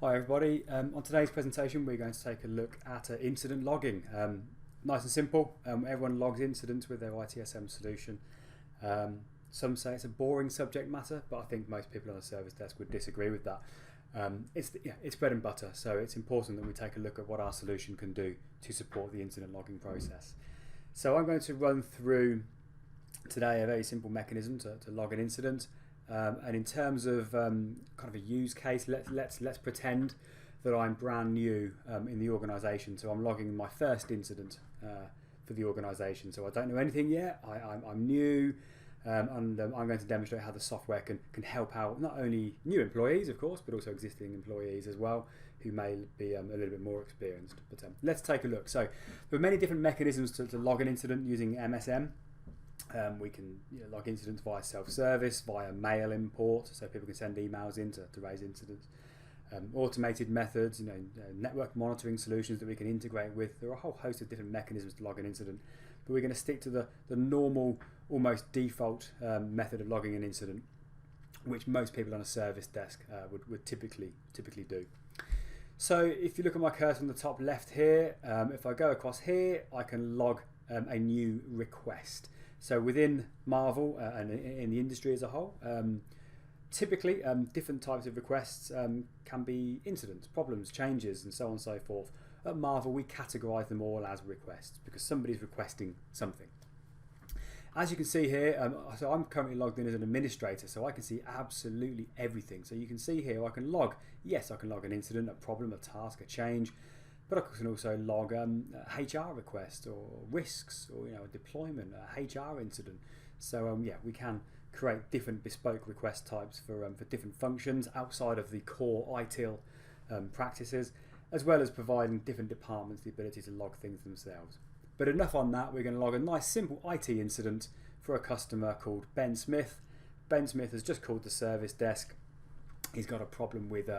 Hi everybody, on today's presentation we're going to take a look at incident logging. Nice and simple, everyone logs incidents with their ITSM solution. Some say it's a boring subject matter, but I think most people on the service desk would disagree with that. It's bread and butter, so it's important that we take a look at what our solution can do to support the incident logging process. So I'm going to run through today a very simple mechanism to log an incident. And in terms of kind of a use case, let's pretend that I'm brand new in the organisation. So I'm logging my first incident for the organisation. So I don't know anything yet. I'm new, and I'm going to demonstrate how the software can help out not only new employees, of course, but also existing employees as well, who may be a little bit more experienced. But let's take a look. So there are many different mechanisms to log an incident using MSM. We can log incidents via self-service, via mail import, so people can send emails in to raise incidents. Automated methods, network monitoring solutions that we can integrate with. There are a whole host of different mechanisms to log an incident, but we're going to stick to the normal, almost default method of logging an incident, which most people on a service desk would typically do. So if you look at my cursor on the top left here, if I go across here, I can log a new request. So within Marval and in the industry as a whole, typically different types of requests can be incidents, problems, changes, and so on and so forth. At Marval, we categorise them all as requests because somebody's requesting something. As you can see here, so I'm currently logged in as an administrator, so I can see absolutely everything. So you can see here I can log, yes, I can log an incident, a problem, a task, a change, but I can also log a HR request or risks or a deployment, a HR incident. So yeah, we can create different bespoke request types for different functions outside of the core ITIL practices, as well as providing different departments the ability to log things themselves. But enough on that, we're going to log a nice simple IT incident for a customer called Ben Smith. Ben Smith has just called the service desk. He's got a problem with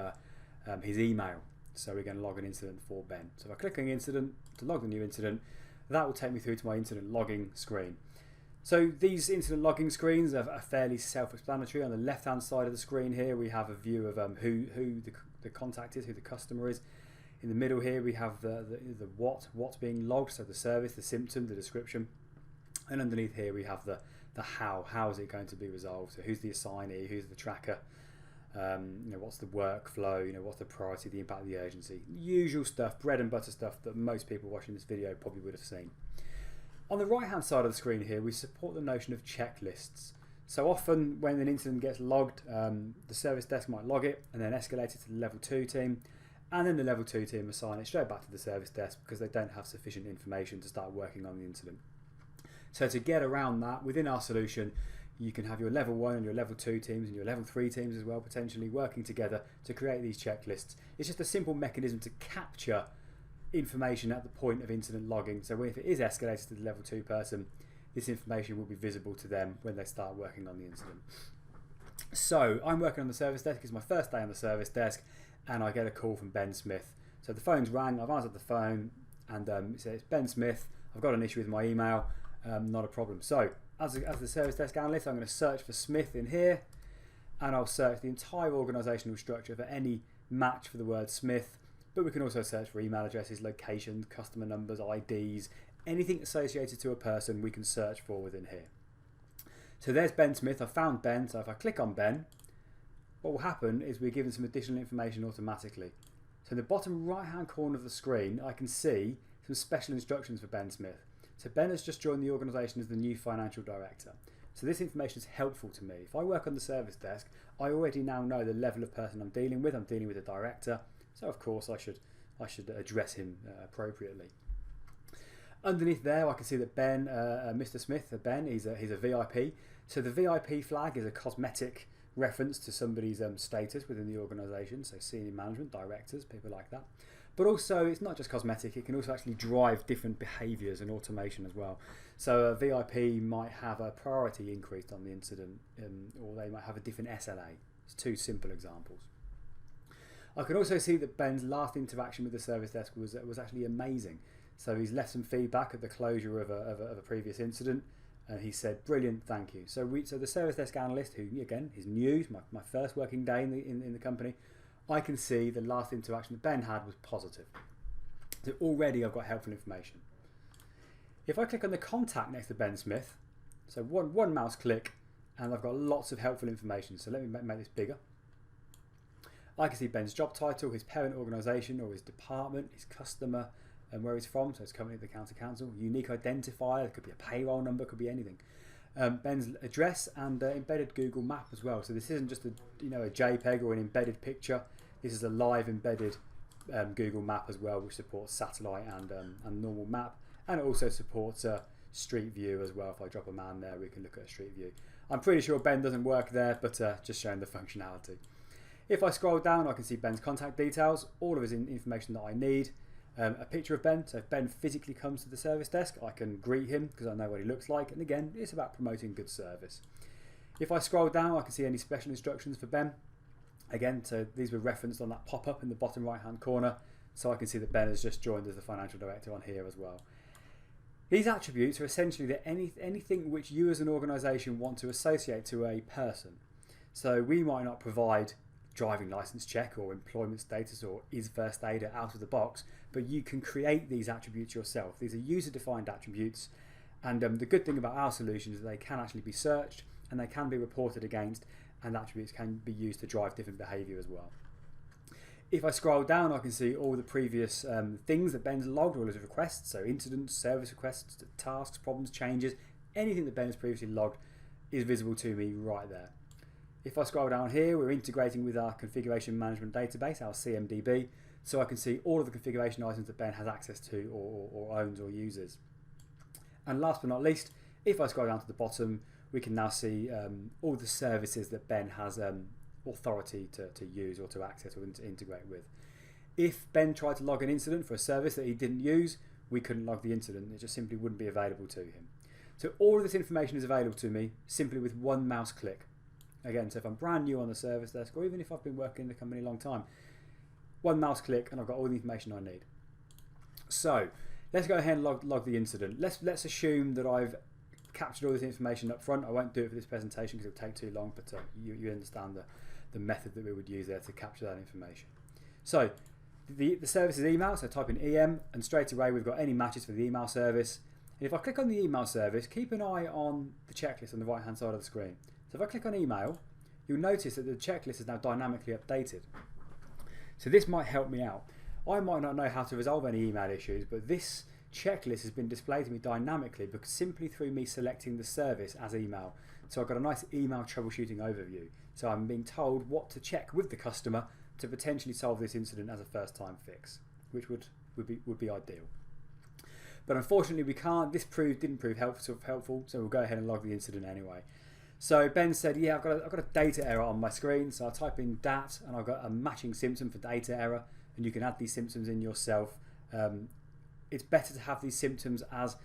his email. So we're going to log an incident for Ben. So if I click on the incident to log the new incident, that will take me through to my incident logging screen. So these incident logging screens are fairly self-explanatory. On the left-hand side of the screen here, we have a view of who the contact is, who the customer is. In the middle here, we have the what's being logged, so the service, the symptom, the description. And underneath here, we have the how is it going to be resolved. So who's the assignee, who's the tracker, what's the workflow, what's the priority, the impact, the urgency. Usual stuff, bread and butter stuff that most people watching this video probably would have seen. On the right hand side of the screen here, we support the notion of checklists. So often when an incident gets logged, the service desk might log it and then escalate it to the level 2 team, and then the level 2 team assign it straight back to the service desk because they don't have sufficient information to start working on the incident. So to get around that, within our solution, you can have your level 1 and your level 2 teams and your level 3 teams as well, potentially working together to create these checklists. It's just a simple mechanism to capture information at the point of incident logging. So if it is escalated to the level 2 person, this information will be visible to them when they start working on the incident. So I'm working on the service desk. It's my first day on the service desk and I get a call from Ben Smith. So the phone's rang, I've answered the phone and it says, Ben Smith, I've got an issue with my email, not a problem. So as the service desk analyst, I'm going to search for Smith in here and I'll search the entire organisational structure for any match for the word Smith, but we can also search for email addresses, locations, customer numbers, IDs, anything associated to a person we can search for within here. So there's Ben Smith, I found Ben, so if I click on Ben, what will happen is we're given some additional information automatically. So in the bottom right hand corner of the screen, I can see some special instructions for Ben Smith. So Ben has just joined the organisation as the new financial director. So this information is helpful to me. If I work on the service desk, I already now know the level of person I'm dealing with. I'm dealing with a director, so of course I should address him appropriately. Underneath there, I can see that Ben, Mr. Smith, Ben, he's a VIP. So the VIP flag is a cosmetic reference to somebody's status within the organisation. So senior management, directors, people like that. But also, it's not just cosmetic, it can also actually drive different behaviours and automation as well. So a VIP might have a priority increased on the incident, or they might have a different SLA. It's two simple examples. I can also see that Ben's last interaction with the service desk was actually amazing. So he's left some feedback at the closure of a previous incident, and he said, "Brilliant, thank you." So the service desk analyst, who again is new, my first working day in the company, I can see the last interaction that Ben had was positive. So already I've got helpful information. If I click on the contact next to Ben Smith, so one mouse click, and I've got lots of helpful information. So let me make this bigger. I can see Ben's job title, his parent organisation or his department, his customer, and where he's from. So it's currently the county council. Unique identifier, it could be a payroll number, it could be anything. Ben's address and embedded Google map as well. So this isn't just a JPEG or an embedded picture. This is a live embedded Google map as well, which supports satellite and normal map, and it also supports street view as well. If I drop a man there, we can look at a street view. I'm pretty sure Ben doesn't work there, but just showing the functionality. If I scroll down, I can see Ben's contact details, all of his information that I need. A picture of Ben, so if Ben physically comes to the service desk, I can greet him because I know what he looks like, and again, it's about promoting good service. If I scroll down, I can see any special instructions for Ben. Again, so these were referenced on that pop-up in the bottom right-hand corner, so I can see that Ben has just joined as the financial director on here as well. These attributes are essentially anything which you as an organisation want to associate to a person. So we might not provide driving licence check or employment status or is first aider out of the box, but you can create these attributes yourself. These are user-defined attributes, and the good thing about our solution is that they can actually be searched and they can be reported against, and attributes can be used to drive different behaviour as well. If I scroll down, I can see all the previous things that Ben's logged, all his requests, so incidents, service requests, tasks, problems, changes, anything that Ben has previously logged is visible to me right there. If I scroll down here, we're integrating with our configuration management database, our CMDB, so I can see all of the configuration items that Ben has access to or owns or uses. And last but not least, if I scroll down to the bottom, we can now see all the services that Ben has authority to use or to access or to integrate with. If Ben tried to log an incident for a service that he didn't use, we couldn't log the incident. It just simply wouldn't be available to him. So all of this information is available to me simply with one mouse click. Again, so if I'm brand new on the service desk, or even if I've been working in the company a long time, one mouse click and I've got all the information I need. So let's go ahead and log the incident. Let's assume that I've captured all this information up front. I won't do it for this presentation because it'll take too long, but you understand the method that we would use there to capture that information. So the service is email, so type in EM, and straight away we've got any matches for the email service. And if I click on the email service, keep an eye on the checklist on the right hand side of the screen. So if I click on email, you'll notice that the checklist is now dynamically updated. So this might help me out. I might not know how to resolve any email issues, but this checklist has been displayed to me dynamically because simply through me selecting the service as email. So I've got a nice email troubleshooting overview. So I'm being told what to check with the customer to potentially solve this incident as a first time fix, which would be ideal. But unfortunately we can't. This didn't prove helpful, so we'll go ahead and log the incident anyway. So Ben said, yeah, I've got a data error on my screen. So I'll type in DAT and I've got a matching symptom for data error, and you can add these symptoms in yourself. It's better to have these symptoms as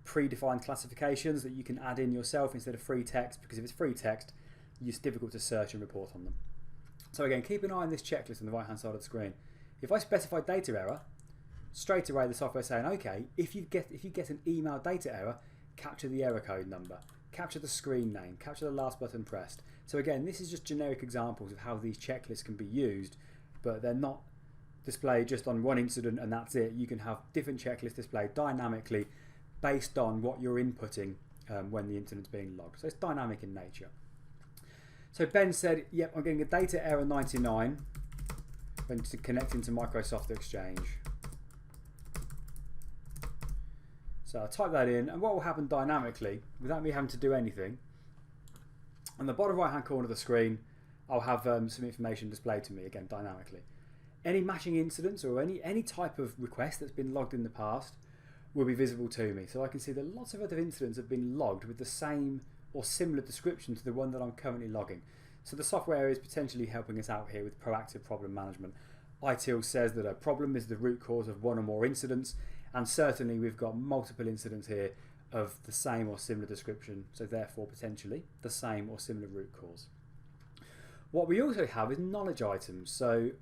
predefined classifications that you can add in yourself instead of free text, because if it's free text, it's difficult to search and report on them. So again, keep an eye on this checklist on the right hand side of the screen. If I specify data error, straight away the software is saying, okay, if you get an email data error, capture the error code number, capture the screen name, capture the last button pressed. So again, this is just generic examples of how these checklists can be used, but they're not displayed just on one incident and that's it. You can have different checklists displayed dynamically based on what you're inputting when the incident's being logged. So it's dynamic in nature. So Ben said, yep, I'm getting a data error 99 when connecting to Microsoft Exchange. So I'll type that in, and what will happen dynamically, without me having to do anything, on the bottom right hand corner of the screen, I'll have some information displayed to me, again dynamically. Any matching incidents or any type of request that's been logged in the past will be visible to me. So I can see that lots of other incidents have been logged with the same or similar description to the one that I'm currently logging. So the software is potentially helping us out here with proactive problem management. ITIL says that a problem is the root cause of one or more incidents, and certainly we've got multiple incidents here of the same or similar description, so therefore potentially the same or similar root cause. What we also have is knowledge items. So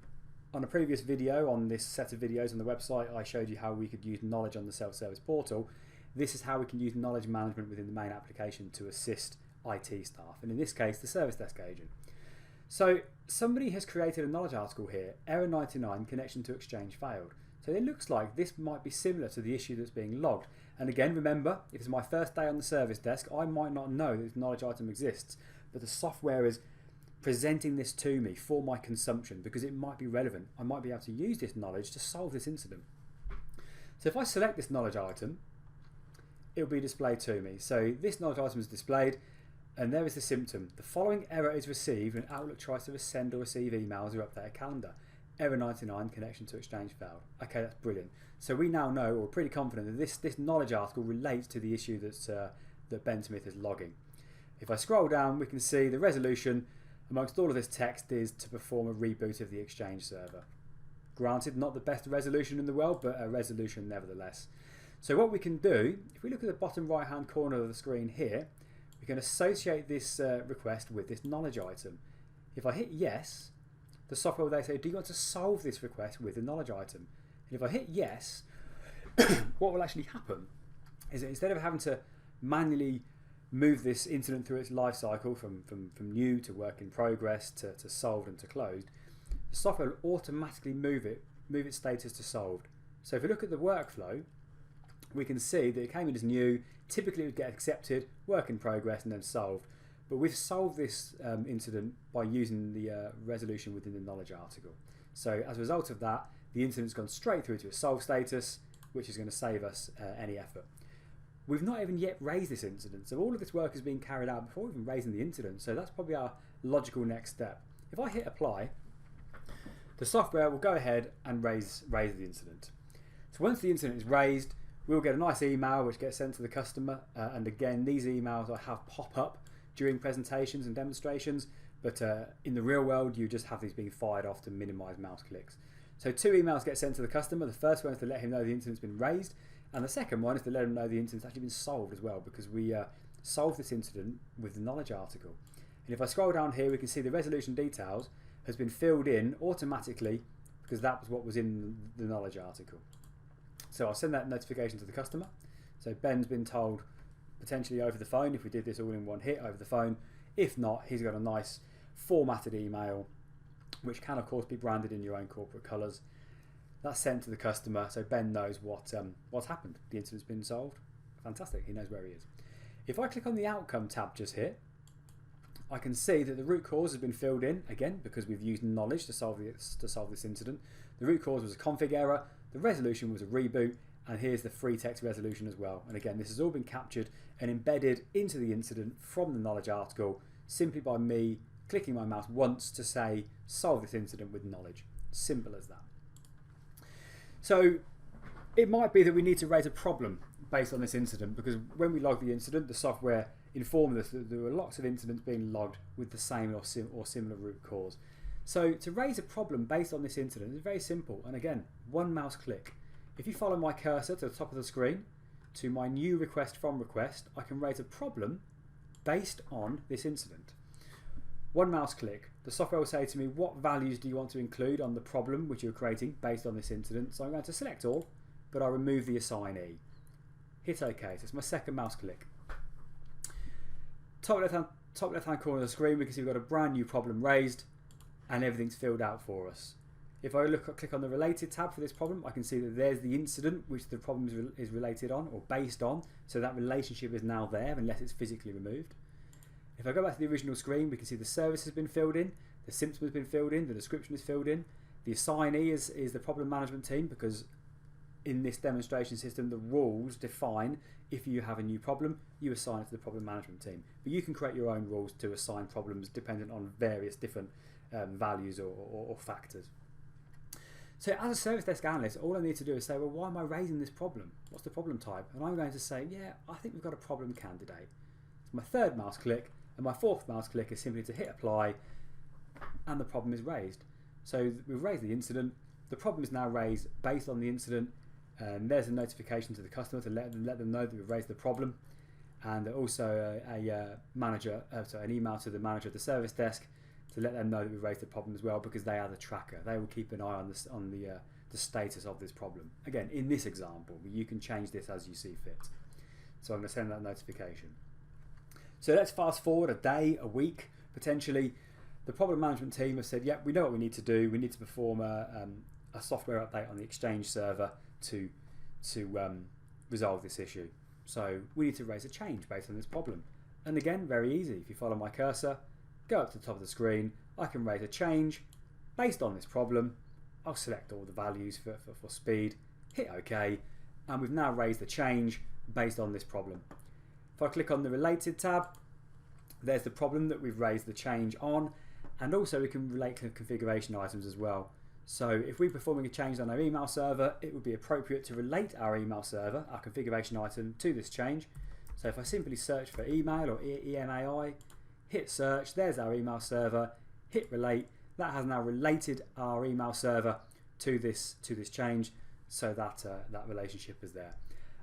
on a previous video on this set of videos on the website, I showed you how we could use knowledge on the self-service portal. This is how we can use knowledge management within the main application to assist IT staff, and in this case the service desk agent. So somebody has created a knowledge article here, error 99, connection to Exchange failed. So it looks like this might be similar to the issue that's being logged. And again, remember, if it's my first day on the service desk, I might not know that this knowledge item exists, but the software is presenting this to me for my consumption because it might be relevant. I might be able to use this knowledge to solve this incident. So if I select this knowledge item, it will be displayed to me. So this knowledge item is displayed, and there is the symptom. The following error is received when Outlook tries to send or receive emails or update a calendar. Error 99, connection to Exchange failed. Okay, that's brilliant. So we now know, or we're pretty confident, that this knowledge article relates to the issue that Ben Smith is logging. If I scroll down, we can see the resolution amongst all of this text is to perform a reboot of the Exchange server. Granted, not the best resolution in the world, but a resolution nevertheless. So what we can do, if we look at the bottom right hand corner of the screen here, we can associate this request with this knowledge item. If I hit yes, the software will then say, do you want to solve this request with the knowledge item? And if I hit yes, what will actually happen is that instead of having to manually move this incident through its life cycle from new to work in progress to solved and to closed, the software will automatically move its status to solved. So if we look at the workflow, we can see that it came in as new, typically it would get accepted, work in progress and then solved. But we've solved this incident by using the resolution within the knowledge article. So as a result of that, the incident's gone straight through to a solved status, which is going to save us any effort. We've not even yet raised this incident, so all of this work is being carried out before even raising the incident, so that's probably our logical next step. If I hit apply, the software will go ahead and raise the incident. So once the incident is raised, we'll get a nice email which gets sent to the customer, and again, these emails I have pop up during presentations and demonstrations, but in the real world you just have these being fired off to minimise mouse clicks. So 2 emails get sent to the customer. The first one is to let him know the incident's been raised, and the second one is to let him know the incident's actually been solved as well, because we solved this incident with the knowledge article. And if I scroll down here, we can see the resolution details has been filled in automatically because that was what was in the knowledge article. So I'll send that notification to the customer. So Ben's been told potentially over the phone, if we did this all in one hit over the phone. If not, he's got a nice formatted email, which can of course be branded in your own corporate colours. That's sent to the customer, so Ben knows what's happened. The incident's been solved. Fantastic, he knows where he is. If I click on the outcome tab just here, I can see that the root cause has been filled in, again, because we've used knowledge to solve this incident. The root cause was a config error, the resolution was a reboot, and here's the free text resolution as well. And again, this has all been captured and embedded into the incident from the knowledge article simply by me clicking my mouse once to say, solve this incident with knowledge. Simple as that. So it might be that we need to raise a problem based on this incident, because when we log the incident, the software informed us that there were lots of incidents being logged with the same or similar root cause. So to raise a problem based on this incident is very simple, and again, one mouse click. If you follow my cursor to the top of the screen to my new request from request, I can raise a problem based on this incident. One mouse click, the software will say to me, what values do you want to include on the problem which you're creating based on this incident? So I'm going to select all, but I'll remove the assignee. Hit OK, so it's my second mouse click. Top left hand corner of the screen, we can see we've got a brand new problem raised and everything's filled out for us. If I click on the related tab for this problem, I can see that there's the incident which the problem is related on or based on, so that relationship is now there unless it's physically removed. If I go back to the original screen, we can see the service has been filled in, the symptom has been filled in, the description is filled in. The assignee is the problem management team, because in this demonstration system the rules define if you have a new problem, you assign it to the problem management team. But you can create your own rules to assign problems dependent on various different values or factors. So as a service desk analyst, all I need to do is say, well, why am I raising this problem? What's the problem type? And I'm going to say, yeah, I think we've got a problem candidate. It's my third mouse click, and my fourth mouse click is simply to hit apply, and the problem is raised. So we've raised the incident, the problem is now raised based on the incident, and there's a notification to the customer to let them know that we've raised the problem, and also an email to the manager of the service desk to let them know that we've raised the problem as well, because they are the tracker. They will keep an eye on the status of this problem. Again, in this example, you can change this as you see fit. So I'm going to send that notification. So let's fast forward a day, a week, potentially. The problem management team have said, yep, we know what we need to do. We need to perform a software update on the Exchange server to resolve this issue. So we need to raise a change based on this problem. And again, very easy. If you follow my cursor, go up to the top of the screen, I can raise a change based on this problem. I'll select all the values for speed, hit OK, and we've now raised the change based on this problem. If I click on the related tab, there's the problem that we've raised the change on, and also we can relate to configuration items as well. So if we're performing a change on our email server, it would be appropriate to relate our email server, our configuration item, to this change. So if I simply search for email or EMAI, hit search, there's our email server, hit relate, that has now related our email server to this change, so that that relationship is there.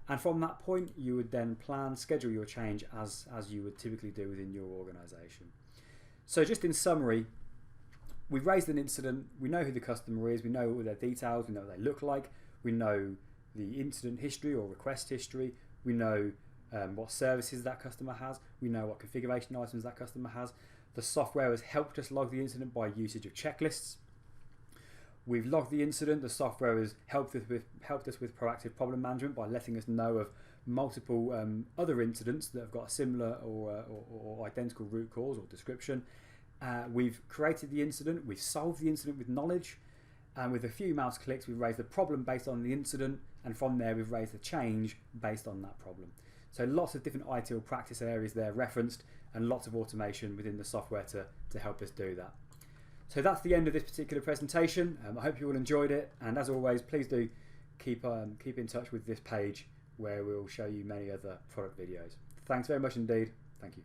And from that point, you would then schedule your change as you would typically do within your organization. So just in summary, we've raised an incident, we know who the customer is, we know all their details, we know what they look like, we know the incident history or request history, we know what services that customer has, we know what configuration items that customer has. The software has helped us log the incident by usage of checklists. We've logged the incident, the software has helped us with proactive problem management by letting us know of multiple other incidents that have got a similar or identical root cause or description. We've created the incident, we've solved the incident with knowledge, and with a few mouse clicks we've raised the problem based on the incident, and from there we've raised the change based on that problem. So lots of different ITIL practice areas there referenced, and lots of automation within the software to help us do that. So that's the end of this particular presentation. I hope you all enjoyed it, and as always, please do keep in touch with this page where we'll show you many other product videos. Thanks very much indeed. Thank you.